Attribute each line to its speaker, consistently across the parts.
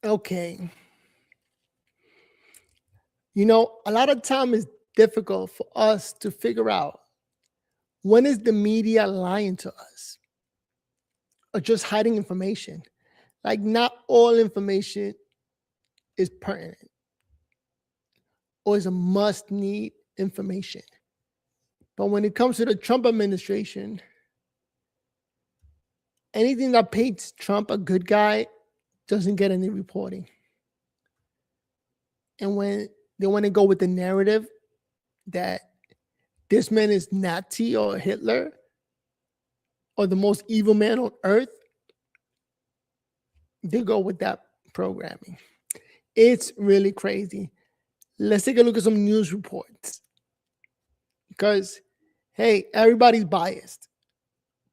Speaker 1: Okay. A lot of time is difficult for us to figure out when is the media lying to us or just hiding information. Like, not all information is pertinent or is a must need information. But when it comes to the Trump administration, anything that paints Trump a good guy doesn't get any reporting. And when they want to go with the narrative that this man is Nazi or Hitler or the most evil man on earth, they go with that programming. It's really crazy. Let's take a look at some news reports. Because, hey, everybody's biased.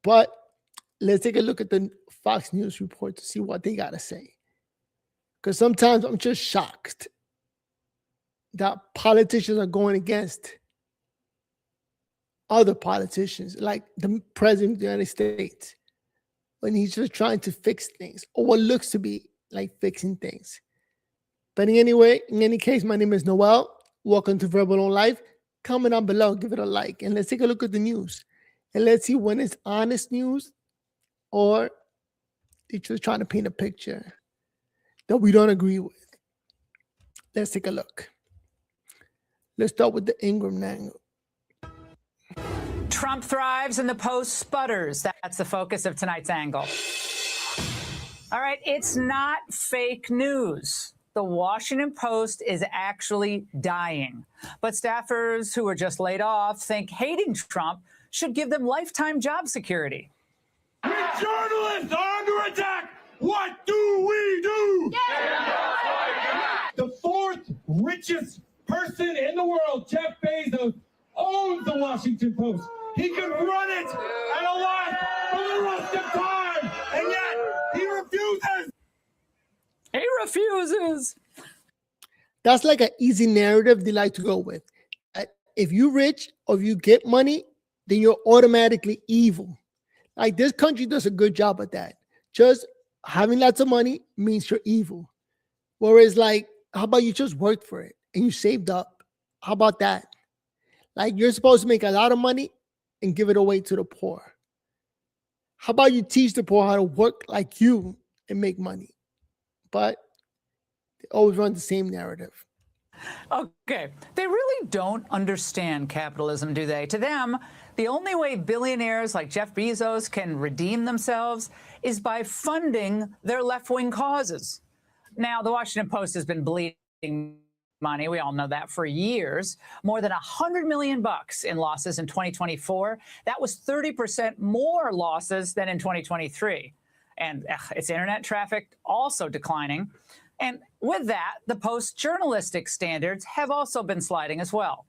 Speaker 1: But let's take a look at the Fox News report to see what they got to say. Because sometimes I'm just shocked that politicians are going against other politicians, like the president of the United States, when he's just trying to fix things, or what looks to be like fixing things. But in any case, my name is Noel. Welcome to Verbal on Life. Comment down below, give it a like, and let's take a look at the news. And let's see when it's honest news or they're just trying to paint a picture that we don't agree with. Let's take a look. Let's start with the Ingram angle.
Speaker 2: Trump thrives and the Post sputters. That's the focus of tonight's angle. All right, it's not fake news. The Washington Post is actually dying. But staffers who were just laid off think hating Trump should give them lifetime job security.
Speaker 3: We journalists are under attack. What do we do? The fourth richest person in the world, Jeff Bezos, owns the Washington Post. He could run it at a loss for the rest of time, and yet he refuses.
Speaker 2: He refuses.
Speaker 1: That's like an easy narrative they like to go with. If you're rich or if you get money, then you're automatically evil. Like, this country does a good job at that. Just having lots of money means you're evil. Whereas, like, how about you just worked for it and you saved up? How about that? Like, you're supposed to make a lot of money and give it away to the poor. How about you teach the poor how to work like you and make money? But they always run the same narrative.
Speaker 2: Okay, they really don't understand capitalism, do they? To them, the only way billionaires like Jeff Bezos can redeem themselves is by funding their left-wing causes. Now, the Washington Post has been bleeding money. We all know that for years. More than $100 million in losses in 2024. That was 30% more losses than in 2023. And its internet traffic also declining. And with that, the Post's journalistic standards have also been sliding as well.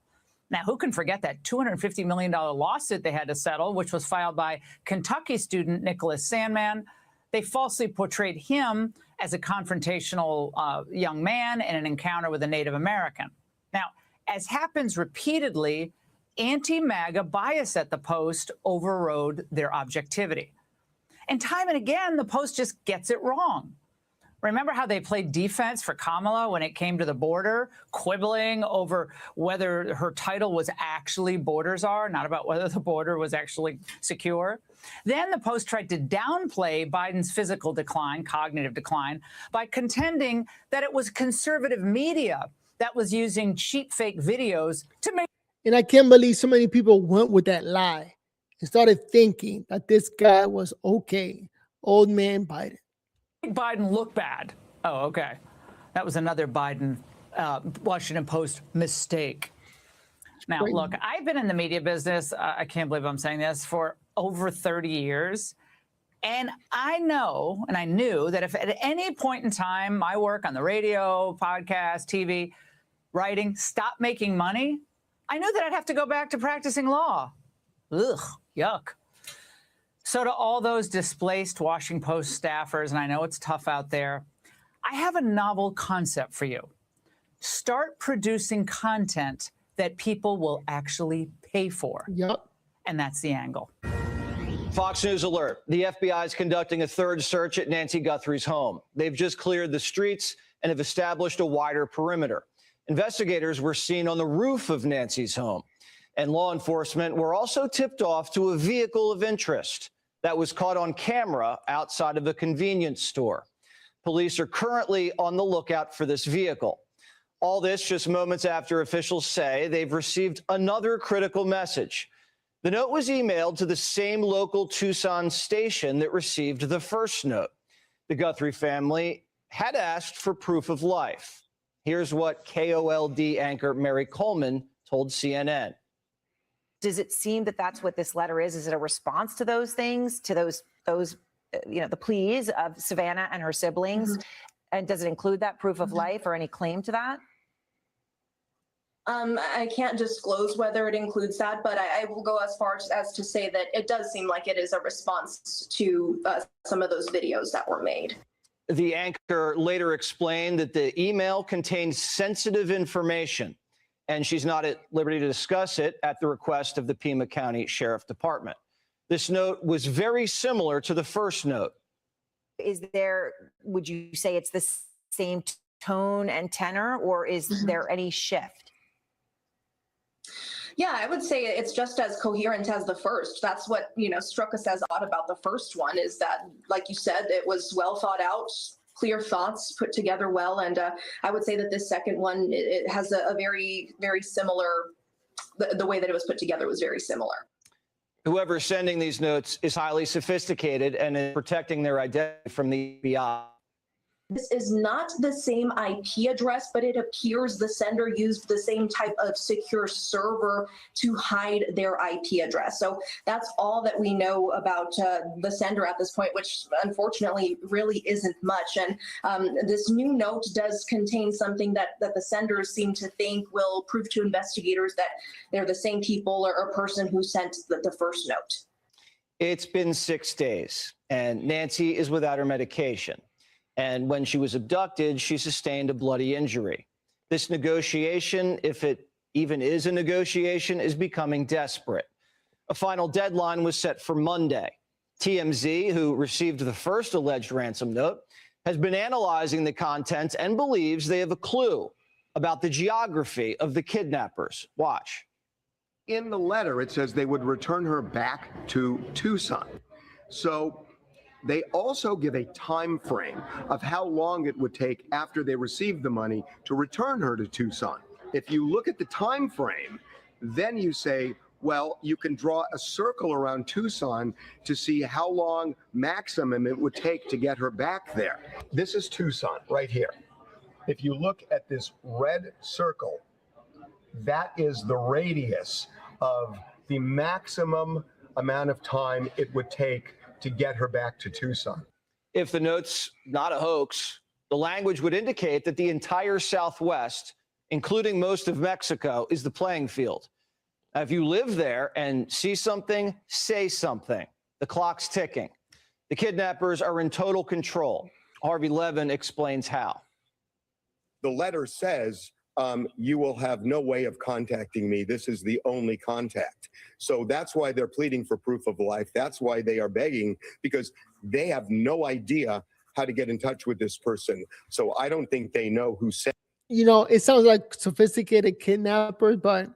Speaker 2: Now, who can forget that $250 million lawsuit they had to settle, which was filed by Kentucky student Nicholas Sandmann? They falsely portrayed him as a confrontational young man in an encounter with a Native American. Now, as happens repeatedly, anti-MAGA bias at the Post overrode their objectivity. And time and again, the Post just gets it wrong. Remember how they played defense for Kamala when it came to the border, quibbling over whether her title was actually Borders Are, not about whether the border was actually secure? Then the Post tried to downplay Biden's physical decline, cognitive decline, by contending that it was conservative media that was using cheap fake videos to make.
Speaker 1: And I can't believe so many people went with that lie and started thinking that this guy was okay. Old man Biden.
Speaker 2: Biden look bad. Oh, okay. That was another Biden Washington Post mistake. Now, look, I've been in the media business, I can't believe I'm saying this, for over 30 years. And I know, and I knew that if at any point in time my work on the radio, podcast, TV, writing stopped making money, I knew that I'd have to go back to practicing law. Ugh, yuck. So to all those displaced Washington Post staffers, and I know it's tough out there, I have a novel concept for you. Start producing content that people will actually pay for.
Speaker 1: Yep.
Speaker 2: And that's the angle.
Speaker 4: Fox News alert. The FBI is conducting a third search at Nancy Guthrie's home. They've just cleared the streets and have established a wider perimeter. Investigators were seen on the roof of Nancy's home, and law enforcement were also tipped off to a vehicle of interest that was caught on camera outside of a convenience store. Police are currently on the lookout for this vehicle. All this just moments after officials say they've received another critical message. The note was emailed to the same local Tucson station that received the first note. The Guthrie family had asked for proof of life. Here's what KOLD anchor Mary Coleman told CNN.
Speaker 5: Does it seem that that's what this letter is? Is it a response to those things, to those the pleas of Savannah and her siblings? Mm-hmm. And does it include that proof of life or any claim to that?
Speaker 6: I can't disclose whether it includes that, but I will go as far as to say that it does seem like it is a response to some of those videos that were made.
Speaker 4: The anchor later explained that the email contains sensitive information, and she's not at liberty to discuss it at the request of the Pima County Sheriff Department. This note was very similar to the first note.
Speaker 5: Would you say it's the same tone and tenor, or is there any shift?
Speaker 6: Yeah, I would say it's just as coherent as the first. That's what, struck us as odd about the first one, is that, like you said, it was well thought out, clear thoughts put together well. And I would say that this second one, it has a very, very similar, the way that it was put together was very similar.
Speaker 4: Whoever's sending these notes is highly sophisticated and is protecting their identity from the FBI.
Speaker 6: This is not the same IP address, but it appears the sender used the same type of secure server to hide their IP address. So that's all that we know about the sender at this point, which unfortunately really isn't much. And this new note does contain something that the senders seem to think will prove to investigators that they're the same people or person who sent the first note.
Speaker 4: It's been 6 days, and Nancy is without her medication. And when she was abducted, she sustained a bloody injury. This negotiation, if it even is a negotiation, is becoming desperate. A final deadline was set for Monday. TMZ, who received the first alleged ransom note, has been analyzing the contents and believes they have a clue about the geography of the kidnappers. Watch.
Speaker 7: In the letter, it says they would return her back to Tucson. So they also give a time frame of how long it would take after they received the money to return her to Tucson. If you look at the time frame, then you say, well, you can draw a circle around Tucson to see how long maximum it would take to get her back there. This is Tucson right here. If you look at this red circle, that is the radius of the maximum amount of time it would take to get her back to Tucson.
Speaker 4: If the note's not a hoax, the language would indicate that the entire Southwest, including most of Mexico, is the playing field. Now, if you live there and see something, say something. The clock's ticking. The kidnappers are in total control. Harvey Levin explains how.
Speaker 7: The letter says, you will have no way of contacting me. This is the only contact. So that's why they're pleading for proof of life. That's why they are begging, because they have no idea how to get in touch with this person. So I don't think they know who sent.
Speaker 1: It sounds like sophisticated kidnappers, but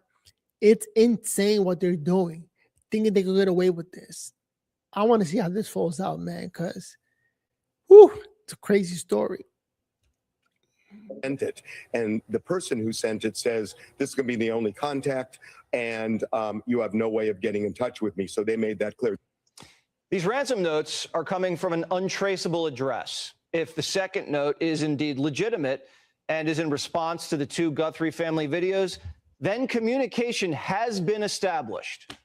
Speaker 1: it's insane what they're doing, thinking they could get away with this. I want to see how this falls out, man, because it's a crazy story.
Speaker 7: Sent it, and the person who sent it says this is going to be the only contact, and you have no way of getting in touch with me. So they made that clear.
Speaker 4: These ransom notes are coming from an untraceable address. If the second note is indeed legitimate and is in response to the two Guthrie family videos, then communication has been established.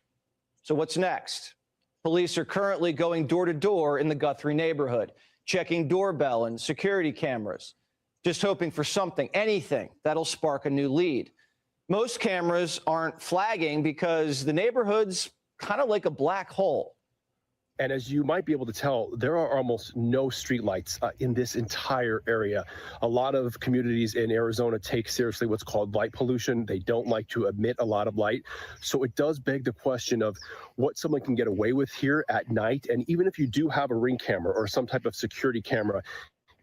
Speaker 4: So what's next? Police are currently going door to door in the Guthrie neighborhood, checking doorbell and security cameras, just hoping for something, anything that'll spark a new lead. Most cameras aren't flagging because the neighborhood's kind of like a black hole.
Speaker 8: And as you might be able to tell, there are almost no streetlights in this entire area. A lot of communities in Arizona take seriously what's called light pollution. They don't like to emit a lot of light. So it does beg the question of what someone can get away with here at night. And even if you do have a Ring camera or some type of security camera,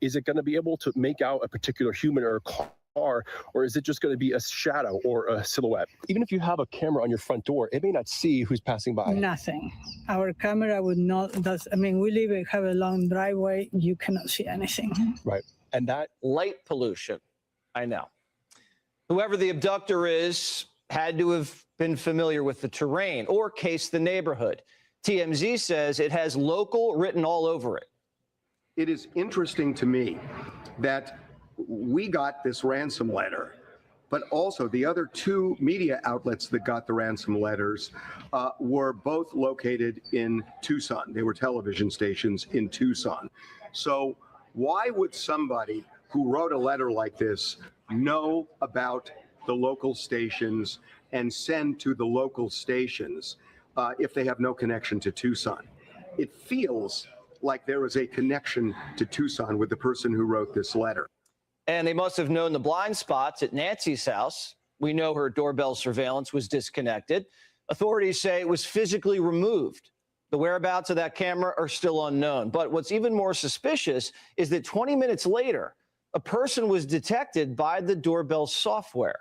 Speaker 8: is it going to be able to make out a particular human or a car? Or is it just going to be a shadow or a silhouette? Even if you have a camera on your front door, it may not see who's passing by.
Speaker 9: Nothing. Our camera would not. We have a long driveway. You cannot see anything.
Speaker 8: Right. And that
Speaker 4: Light pollution. I know. Whoever the abductor is had to have been familiar with the terrain or cased the neighborhood. TMZ says it has local written all over it.
Speaker 7: It is interesting to me that we got this ransom letter, but also the other two media outlets that got the ransom letters were both located in Tucson. They were television stations in Tucson. So why would somebody who wrote a letter like this know about the local stations and send to the local stations if they have no connection to Tucson? It feels like there is a connection to Tucson with the person who wrote this letter.
Speaker 4: And they must have known the blind spots at Nancy's house. We know her doorbell surveillance was disconnected. Authorities say it was physically removed. The whereabouts of that camera are still unknown. But what's even more suspicious is that 20 minutes later, a person was detected by the doorbell software.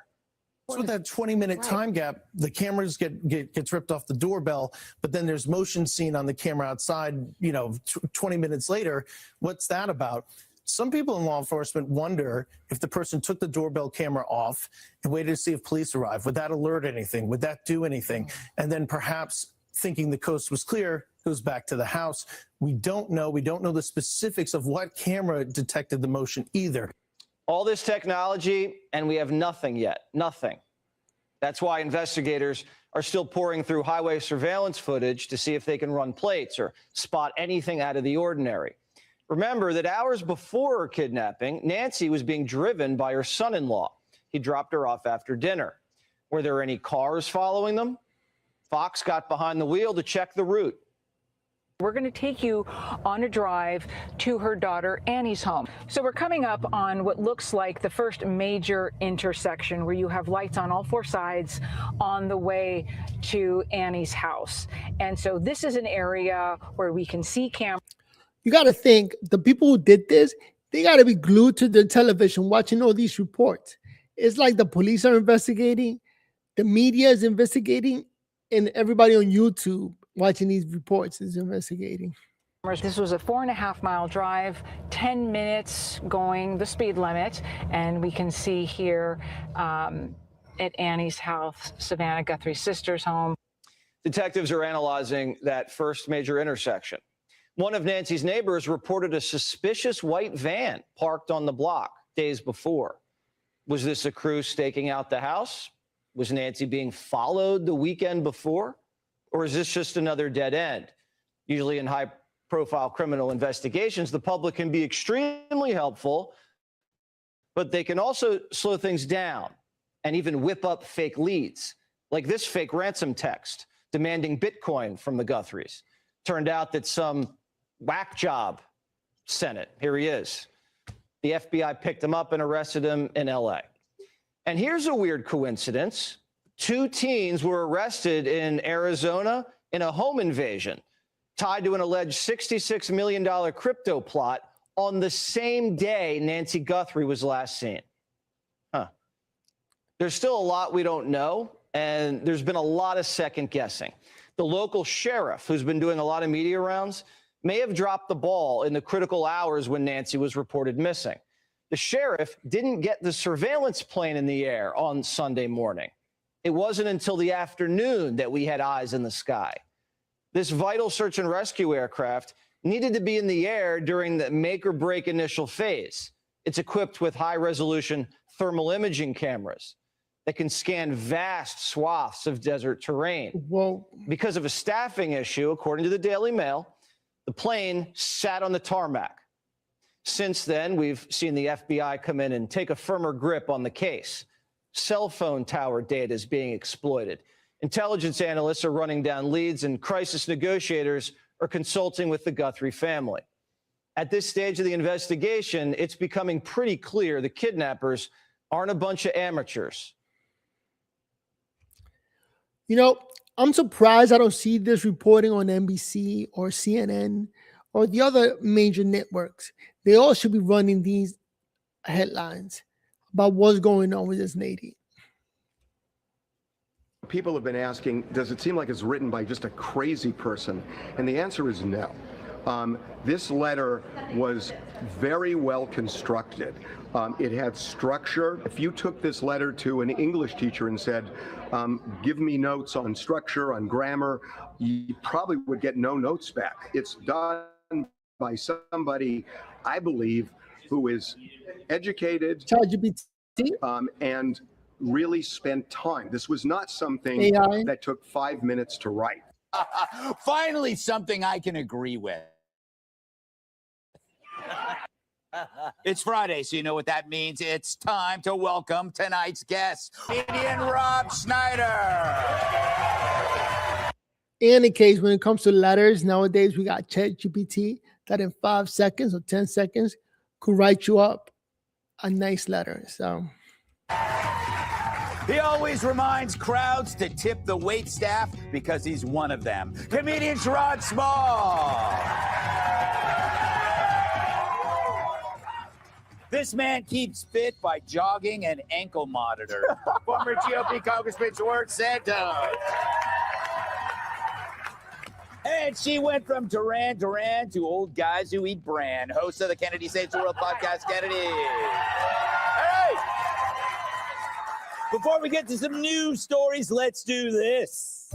Speaker 10: So with that 20-minute time gap, the cameras gets ripped off the doorbell, but then there's motion seen on the camera outside, 20 minutes later. What's that about? Some people in law enforcement wonder if the person took the doorbell camera off and waited to see if police arrived. Would that alert anything? Would that do anything? And then perhaps thinking the coast was clear, goes back to the house. We don't know. We don't know the specifics of what camera detected the motion either.
Speaker 4: All this technology, and we have nothing yet. Nothing. That's why investigators are still pouring through highway surveillance footage to see if they can run plates or spot anything out of the ordinary. Remember that hours before her kidnapping, Nancy was being driven by her son-in-law. He dropped her off after dinner. Were there any cars following them? Fox got behind the wheel to check the route.
Speaker 11: We're going to take you on a drive to her daughter Annie's home. So we're coming up on what looks like the first major intersection where you have lights on all four sides on the way to Annie's house. And so this is an area where we can see cameras.
Speaker 1: You got to think the people who did this, they got to be glued to their television watching all these reports. It's like the police are investigating, the media is investigating, and everybody on YouTube watching these reports is investigating.
Speaker 11: This was a 4.5-mile drive, 10 minutes going the speed limit. And we can see here at Annie's house, Savannah Guthrie's sister's home.
Speaker 4: Detectives are analyzing that first major intersection. One of Nancy's neighbors reported a suspicious white van parked on the block days before. Was this a crew staking out the house? Was Nancy being followed the weekend before? Or is this just another dead end? Usually in high-profile criminal investigations, the public can be extremely helpful, but they can also slow things down and even whip up fake leads, like this fake ransom text demanding Bitcoin from the Guthries. Turned out that some whack job sent it. Here he is. The FBI picked him up and arrested him in LA. And here's a weird coincidence. 2 teens were arrested in Arizona in a home invasion tied to an alleged $66 million crypto plot on the same day Nancy Guthrie was last seen. There's still a lot we don't know, and there's been a lot of second guessing. The local sheriff, who's been doing a lot of media rounds, may have dropped the ball in the critical hours when Nancy was reported missing. The sheriff didn't get the surveillance plane in the air on Sunday morning. It wasn't until the afternoon that we had eyes in the sky. This vital search and rescue aircraft needed to be in the air during the make or break initial phase. It's equipped with high-resolution thermal imaging cameras that can scan vast swaths of desert terrain.
Speaker 1: Whoa.
Speaker 4: Because of a staffing issue, according to the Daily Mail, the plane sat on the tarmac. Since then, we've seen the FBI come in and take a firmer grip on the case. Cell phone tower data is being exploited. Intelligence analysts are running down leads, and crisis negotiators or consulting with the Guthrie family. At this stage of the investigation, it's becoming pretty clear the kidnappers aren't a bunch of amateurs.
Speaker 1: You know, I'm surprised I don't see this reporting on NBC or CNN or the other major networks. They all should be running these headlines about what's going on with this lady.
Speaker 7: People have been asking, does it seem like it's written by just a crazy person? And the answer is no. This letter was very well constructed. It had structure. If you took this letter to an English teacher and said, give me notes on structure, on grammar, you probably would get no notes back. It's done by somebody, I believe, who is educated and really spent time. This was not something that took 5 minutes to write.
Speaker 12: Finally, something I can agree with. It's Friday, so you know what that means. It's time to welcome tonight's guest, comedian Rob Schneider.
Speaker 1: In the case, when it comes to letters, nowadays we got ChatGPT that in 5 seconds or 10 seconds could write you up a nice letter. So
Speaker 12: he always reminds crowds to tip the waitstaff because he's one of them. Comedian Sherrod Small. This man keeps fit by jogging and ankle monitor. Former GOP Congressman George Santos. And she went from Duran Duran to old guys who eat bran. Host of the Kennedy Saves the World podcast, Kennedy. Hey! Before we get to some news stories, let's do this.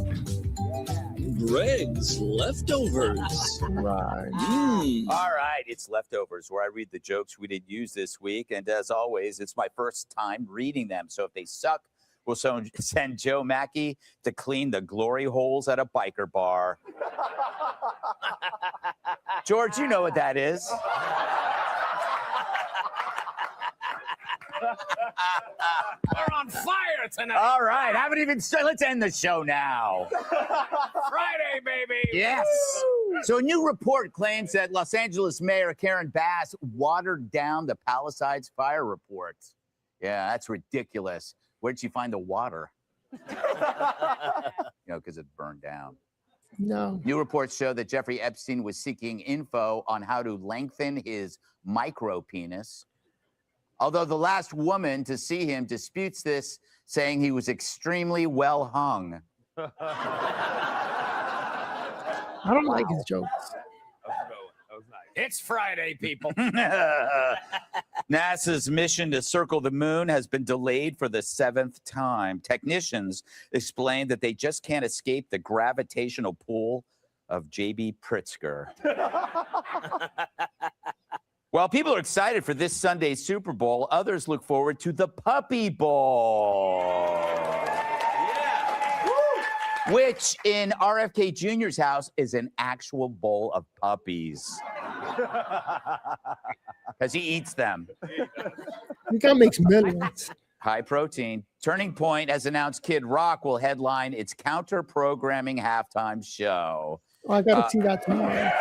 Speaker 13: Greg's Leftovers.
Speaker 1: Right.
Speaker 12: All right, it's Leftovers, where I read the jokes we didn't use this week. And as always, it's my first time reading them. So if they suck, we'll send Joe Mackey to clean the glory holes at a biker bar. George, you know what that is.
Speaker 13: We're on fire tonight.
Speaker 12: All right, haven't even started. Let's end the show now.
Speaker 13: Friday, baby.
Speaker 12: Yes.
Speaker 13: Woo!
Speaker 12: So a new report claims that Los Angeles Mayor Karen Bass watered down the Palisades fire report. Yeah, that's ridiculous. Where'd she find the water? Because it burned down.
Speaker 1: no.
Speaker 12: New reports show that Jeffrey Epstein was seeking info on how to lengthen his micro penis. Although the last woman to see him disputes this, saying he was extremely well hung.
Speaker 1: I don't like his jokes.
Speaker 13: It's Friday, people.
Speaker 12: NASA's mission to circle the moon has been delayed for the 7th time. Technicians explained that they just can't escape the gravitational pull of J.B. Pritzker. While people are excited for this Sunday's Super Bowl, others look forward to the Puppy Bowl. Which in RFK Jr.'s house is an actual bowl of puppies. Because he eats them.
Speaker 1: You guy makes millions.
Speaker 12: High protein. Turning Point has announced Kid Rock will headline its counter-programming halftime show.
Speaker 1: Oh, I got to see that tomorrow.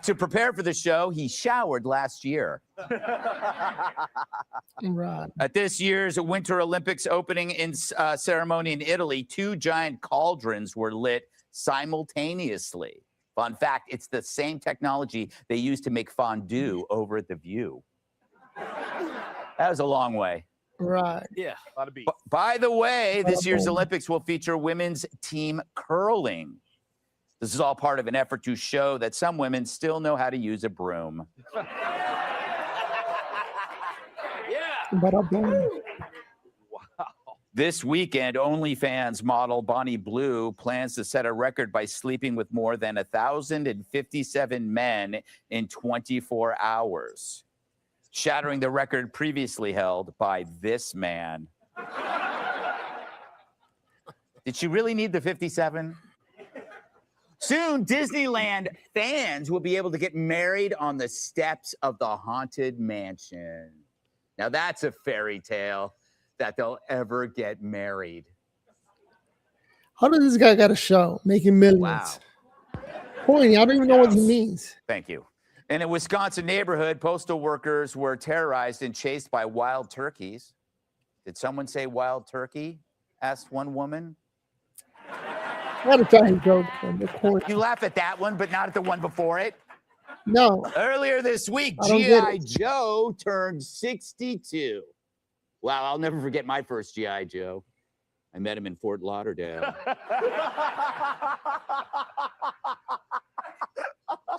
Speaker 12: To prepare for the show, he showered last year.
Speaker 1: Right.
Speaker 12: At this year's Winter Olympics opening in ceremony in Italy, 2 giant cauldrons were lit simultaneously. Fun fact, it's the same technology they used to make fondue over at The View. That was a long way.
Speaker 1: Right.
Speaker 13: Yeah, a lot of beef.
Speaker 12: By the way, this year's Olympics will feature women's team curling. This is all part of an effort to show that some women still know how to use a broom.
Speaker 1: Wow.
Speaker 12: This weekend, OnlyFans model Bonnie Blue plans to set a record by sleeping with more than 1,057 men in 24 hours, shattering the record previously held by this man. Did she really need the 57? Soon, Disneyland fans will be able to get married on the steps of the Haunted Mansion. Now, that's a fairy tale that they'll ever get married.
Speaker 1: How does this guy got a show making millions?
Speaker 12: Wow.
Speaker 1: Corny. I don't even know what he means.
Speaker 12: Thank you. In a Wisconsin neighborhood, postal workers were terrorized and chased by wild turkeys. Did someone say wild turkey? Asked one woman.
Speaker 1: I gotta try his joke. Corny.
Speaker 12: You laugh at that one, but not at the one before it.
Speaker 1: No.
Speaker 12: Earlier this week,
Speaker 1: I don't get
Speaker 12: G.I.
Speaker 1: it.
Speaker 12: Joe turned 62. Wow, I'll never forget my first G.I. Joe. I met him in Fort Lauderdale.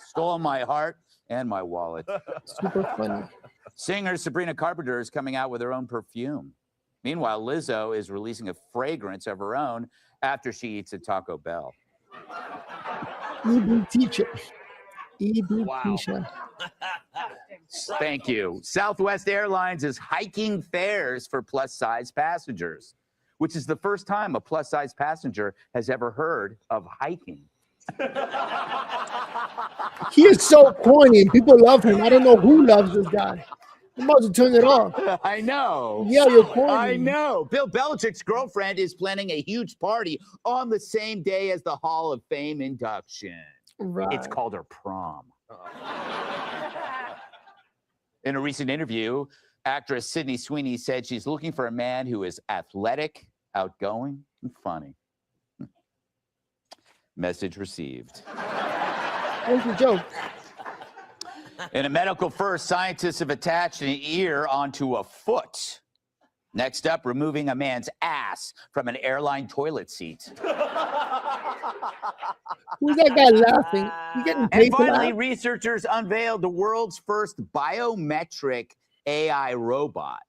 Speaker 12: Stole my heart and my wallet.
Speaker 1: Super funny.
Speaker 12: Singer Sabrina Carpenter is coming out with her own perfume. Meanwhile, Lizzo is releasing a fragrance of her own after she eats at Taco Bell.
Speaker 1: EB teacher. EB teacher.
Speaker 12: Thank you. Southwest Airlines is hiking fares for plus-size passengers, which is the first time a plus-size passenger has ever heard of hiking.
Speaker 1: He is so corny and people love him. I don't know who loves this guy. I'm about to turn it off.
Speaker 12: I know.
Speaker 1: Yeah, you're corny.
Speaker 12: I know. Bill Belichick's girlfriend is planning a huge party on the same day as the Hall of Fame induction.
Speaker 1: Right.
Speaker 12: It's called her prom. In a recent interview, actress Sydney Sweeney said she's looking for a man who is athletic, outgoing, and funny. Message received.
Speaker 1: What's the joke?
Speaker 12: In a medical first, scientists have attached an ear onto a foot. Next up, removing a man's ass from an airline toilet seat.
Speaker 1: Who's that guy laughing? You getting paid
Speaker 12: And
Speaker 1: for
Speaker 12: finally,
Speaker 1: that?
Speaker 12: researchers unveiled the world's first biometric AI robot.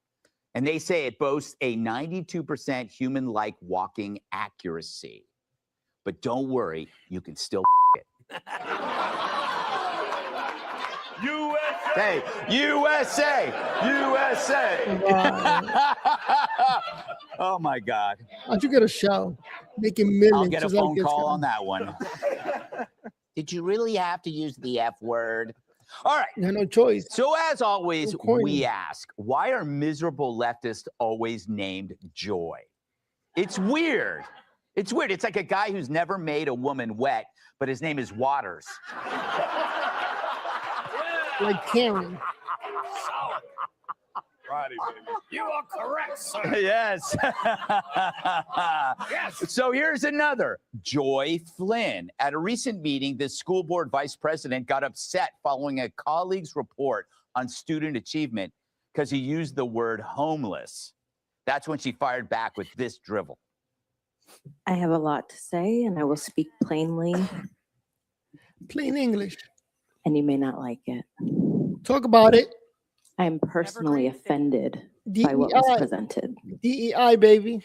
Speaker 12: And they say it boasts a 92% human-like walking accuracy. But don't worry, you can still it.
Speaker 13: USA!
Speaker 12: Hey, USA! USA!
Speaker 1: Wow.
Speaker 12: Oh my God.
Speaker 1: How'd you get a show? Making millions.
Speaker 12: I'll get a
Speaker 1: just like
Speaker 12: phone
Speaker 1: this
Speaker 12: call
Speaker 1: guy.
Speaker 12: on that one. Did you really have to use the F word? All right.
Speaker 1: You had no choice.
Speaker 12: So as always,
Speaker 1: So corny.
Speaker 12: we ask, why are miserable leftists always named Joy? It's weird. It's weird. It's like a guy who's never made a woman wet, but his name is Waters.
Speaker 1: Like Karen.
Speaker 13: Friday, baby. You are correct, sir.
Speaker 12: Yes.
Speaker 13: Yes.
Speaker 12: So here's another. Joy Flynn. At a recent meeting, the school board vice president got upset following a colleague's report on student achievement because he used the word homeless. That's when she fired back with this drivel.
Speaker 14: I have a lot to say, and I will speak plainly,
Speaker 1: Plain English.
Speaker 14: and you may not like it.
Speaker 1: Talk about it.
Speaker 14: I am personally offended by what was
Speaker 1: DEI.
Speaker 14: presented
Speaker 1: DEI, baby.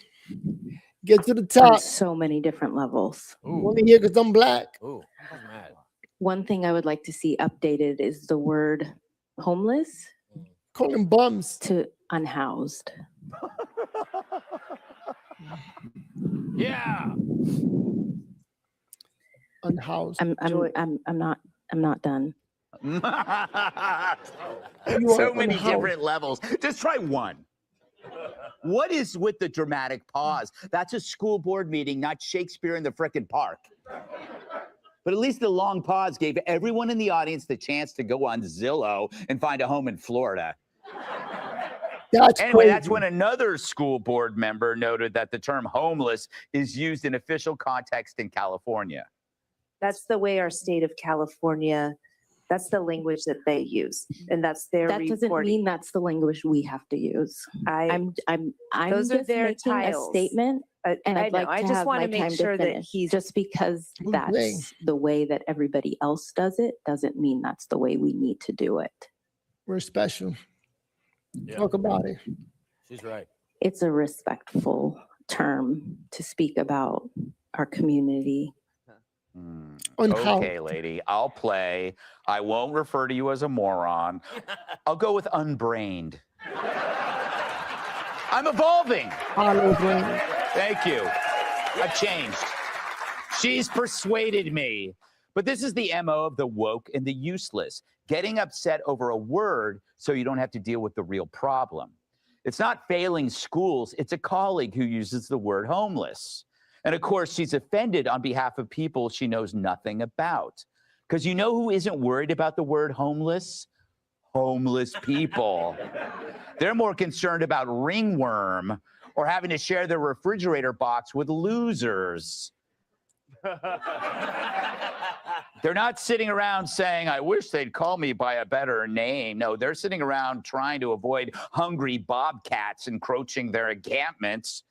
Speaker 1: Get to the
Speaker 14: on
Speaker 1: top.
Speaker 14: so many different levels.
Speaker 1: Only here because I'm black.
Speaker 13: Ooh, I'm mad.
Speaker 14: One thing I would like to see updated is the word homeless
Speaker 1: Call them bums.
Speaker 14: to unhoused.
Speaker 13: Yeah.
Speaker 1: Unhoused.
Speaker 14: I'm not done.
Speaker 1: You
Speaker 12: So
Speaker 1: are
Speaker 12: many
Speaker 1: unhoused.
Speaker 12: different levels. Just try one. What is with the dramatic pause? That's a school board meeting, not Shakespeare in the frickin' park. But at least the long pause gave everyone in the audience the chance to go on Zillow and find a home in Florida.
Speaker 1: That's
Speaker 12: Anyway,
Speaker 1: crazy.
Speaker 12: that's when another school board member noted that the term homeless is used in official context in California.
Speaker 15: That's the way our state of California, that's the language that they use. And that's their
Speaker 14: That doesn't
Speaker 15: reporting.
Speaker 14: mean that's the language we have to use. I'm
Speaker 15: Those are
Speaker 14: just
Speaker 15: their
Speaker 14: making a
Speaker 15: tiles.
Speaker 14: statement, and
Speaker 15: I
Speaker 14: I'd
Speaker 15: know,
Speaker 14: like
Speaker 15: I
Speaker 14: to
Speaker 15: just
Speaker 14: have
Speaker 15: wanna
Speaker 14: my
Speaker 15: make
Speaker 14: time
Speaker 15: sure
Speaker 14: to
Speaker 15: that
Speaker 14: finish.
Speaker 15: he's-
Speaker 14: Just because
Speaker 1: Who's
Speaker 14: that's
Speaker 1: playing?
Speaker 14: the way that everybody else does it doesn't mean that's the way we need to do it.
Speaker 1: We're special.
Speaker 13: Yeah.
Speaker 1: Talk about it.
Speaker 13: She's right.
Speaker 14: It's a respectful term to speak about our community.
Speaker 1: Unhoused.
Speaker 12: Okay, lady, I'll play. I won't refer to you as a moron. I'll go with unbrained. I'm evolving.
Speaker 1: Hollow brain.
Speaker 12: Thank you. I've changed. She's persuaded me. But this is the MO of the woke and the useless, getting upset over a word so you don't have to deal with the real problem. It's not failing schools, it's a colleague who uses the word homeless. And of course, she's offended on behalf of people she knows nothing about. Because you know who isn't worried about the word homeless? Homeless people. They're more concerned about ringworm or having to share their refrigerator box with losers. They're not sitting around saying, I wish they'd call me by a better name. No, they're sitting around trying to avoid hungry bobcats encroaching their encampments.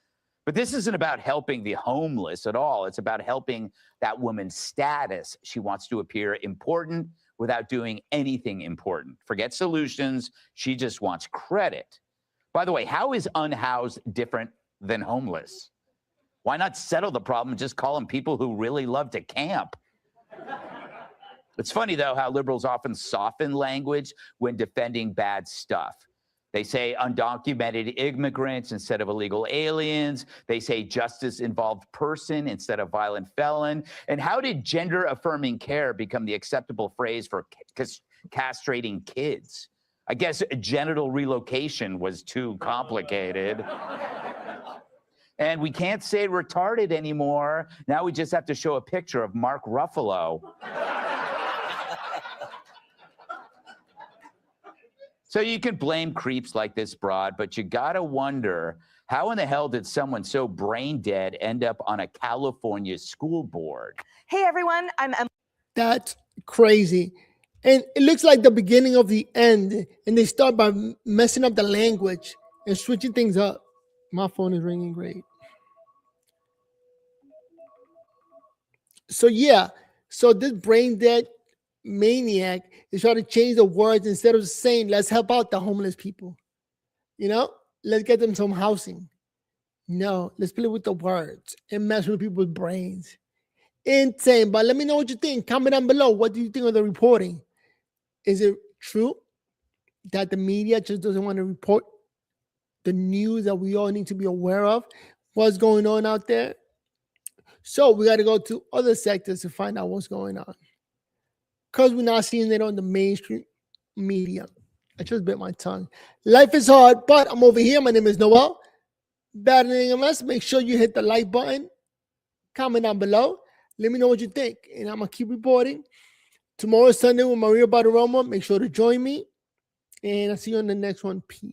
Speaker 12: But this isn't about helping the homeless at all. It's about helping that woman's status. She wants to appear important without doing anything important. Forget solutions. She just wants credit. By the way, how is unhoused different than homeless? Why not settle the problem and just call them people who really love to camp? It's funny, though, how liberals often soften language when defending bad stuff. They say undocumented immigrants instead of illegal aliens. They say justice-involved person instead of violent felon. And how did gender-affirming care become the acceptable phrase for castrating kids? I guess genital relocation was too complicated. And we can't say retarded anymore. Now we just have to show a picture of Mark Ruffalo. So you can blame creeps like this broad, but you gotta wonder, how in the hell did someone so brain dead end up on a California school board?
Speaker 16: Hey everyone, I'm
Speaker 1: That's crazy. And it looks like the beginning of the end. And they start by messing up the language and switching things up. My phone is ringing great. So yeah, so this brain dead maniac is trying to change the words instead of saying, let's help out the homeless people. You know, let's get them some housing. No, let's play with the words and mess with people's brains. Insane. But let me know what you think. Comment down below. What do you think of the reporting? Is it true that the media just doesn't want to report the news that we all need to be aware of? What's going on out there? So we got to go to other sectors to find out what's going on. Because we're not seeing it on the mainstream media. I just bit my tongue. Life is hard, but I'm over here. My name is Noel. Better than MS. Make sure you hit the like button. Comment down below. Let me know what you think. And I'm going to keep reporting. Tomorrow is Sunday with Maria Bartiromo. Make sure to join me. And I'll see you on the next one. Peace.